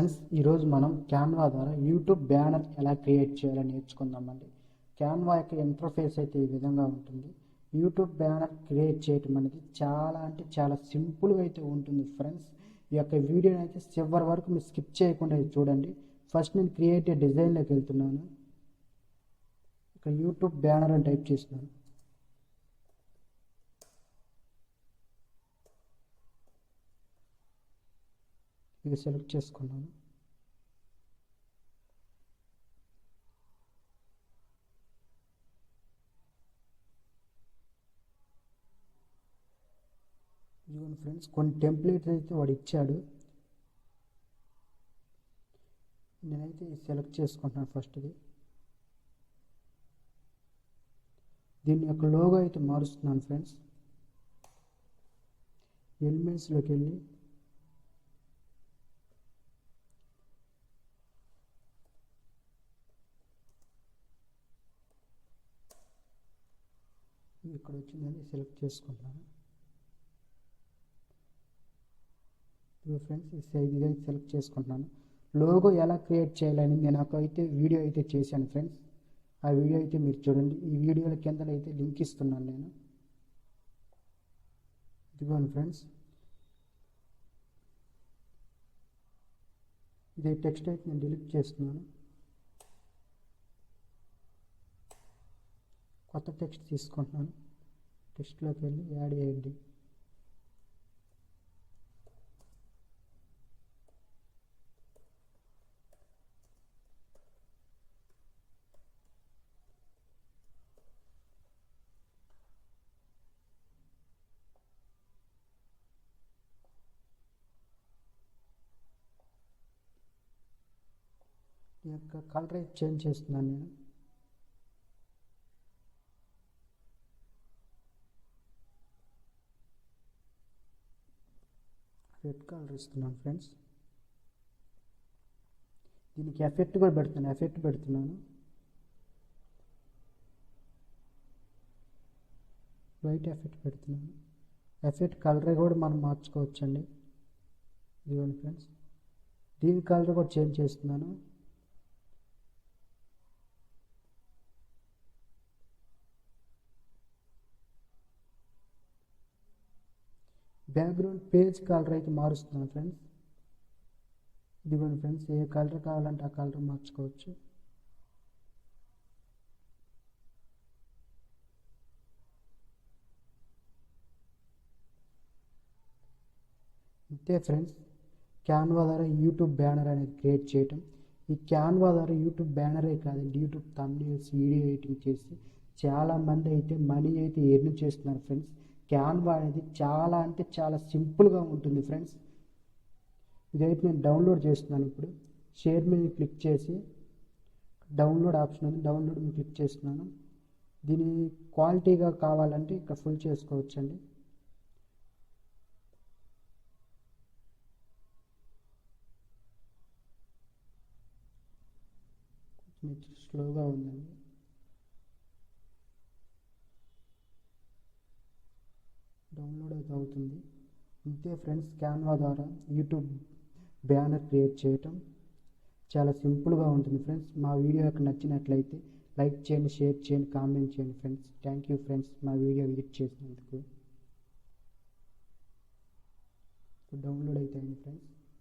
Friends, ఈరోజు మనం Canva ద్వారా యూట్యూబ్ బ్యానర్ ఎలా క్రియేట్ చేయాలో నేర్చుకుందామండి. క్యాన్వా యొక్క ఇంటర్ఫేస్ అయితే ఈ విధంగా ఉంటుంది. యూట్యూబ్ బ్యానర్ క్రియేట్ చేయటం అనేది చాలా సింపుల్గా అయితే ఉంటుంది ఫ్రెండ్స్. ఈ యొక్క వీడియోని అయితే చివరి వరకు మీరు స్కిప్ చేయకుండా చూడండి. ఫస్ట్ నేను క్రియేట్ డిజైన్లోకి వెళ్తున్నాను. ఇక్కడ యూట్యూబ్ బ్యానర్ అని టైప్ చేస్తున్నాను. ఇది సెలెక్ట్ చేసుకున్నాను. ఇదిగోండి ఫ్రెండ్స్, కొన్ని టెంప్లెట్స్ అయితే వాడు ఇచ్చాడు. నేనైతే సెలెక్ట్ చేసుకుంటున్నాను ఫస్ట్ది. దీని యొక్క లోగో అయితే మారుస్తున్నాను ఫ్రెండ్స్. ఎలిమెంట్స్లోకి వెళ్ళి ఇక్కడ వచ్చిందని సెలెక్ట్ చేసుకుంటున్నాను. ఫ్రెండ్స్, ఇదిగా సెలెక్ట్ చేసుకుంటున్నాను. లోగో ఎలా క్రియేట్ చేయాలని నేను అయితే వీడియో అయితే చేశాను ఫ్రెండ్స్. ఆ వీడియో అయితే మీరు చూడండి. ఈ వీడియోల కింద అయితే లింక్ ఇస్తున్నాను నేను. ఇదిగోండి ఫ్రెండ్స్, ఇదే టెక్స్ట్ అయితే నేను డిలీట్ చేస్తున్నాను. కొత్త టెక్స్ట్ తీసుకుంటున్నాను. టెక్స్ట్లోకి వెళ్ళి యాడ్ చేయండి. ఈ యొక్క కలర్ అయితే చేంజ్ చేస్తున్నాను నేను. రెడ్ కలర్ ఇస్తున్నాను ఫ్రెండ్స్. దీనికి ఎఫెక్ట్ కూడా పెడుతున్నాను. వైట్ ఎఫెక్ట్ పెడుతున్నాను. ఎఫెక్ట్ కలర్ కూడా మనం మార్చుకోవచ్చండి. ఇదిగోండి ఫ్రెండ్స్, దీని కలర్ కూడా చేంజ్ చేస్తున్నాను. బ్యాక్గ్రౌండ్ పేజ్ కలర్ అయితే మారుస్తున్నాను ఫ్రెండ్స్. ఇదిగోండి ఫ్రెండ్స్, ఏ కలర్ కావాలంటే ఆ కలర్ మార్చుకోవచ్చు. అంతే ఫ్రెండ్స్, క్యాన్వా ద్వారా యూట్యూబ్ బ్యానర్ అనేది క్రియేట్ చేయటం. ఈ క్యాన్వా ద్వారా యూట్యూబ్ బ్యానరే కాదండి, యూట్యూబ్ థంబ్నెయిల్స్, వీడియో ఎడిటింగ్ చేసి చాలామంది అయితే మనీ అయితే ఎర్న్ చేస్తున్నారు ఫ్రెండ్స్. క్యాన్వా అనేది చాలా సింపుల్గా ఉంటుంది ఫ్రెండ్స్. ఇదైతే నేను డౌన్లోడ్ చేస్తున్నాను. ఇప్పుడు షేర్ మీద క్లిక్ చేసి డౌన్లోడ్ ఆప్షన్ ఉంది, డౌన్లోడ్ మీద క్లిక్ చేస్తున్నాను. దీని క్వాలిటీగా కావాలంటే ఇక్కడ ఫుల్ చేసుకోవచ్చండి. కొంచెం స్లోగా ఉందండి. డౌన్లోడ్ అయితే అవుతుంది. ఇంతే ఫ్రెండ్స్, క్యాన్వా ద్వారా యూట్యూబ్ బ్యానర్ క్రియేట్ చేయటం చాలా సింపుల్గా ఉంటుంది ఫ్రెండ్స్. మా వీడియో నచ్చినట్లయితే లైక్ చేయండి, షేర్ చేయండి, కామెంట్ చేయండి ఫ్రెండ్స్. థ్యాంక్ యూ ఫ్రెండ్స్, మా వీడియో విజిట్ చేసినందుకు. డౌన్లోడ్ అయితే అయింది ఫ్రెండ్స్.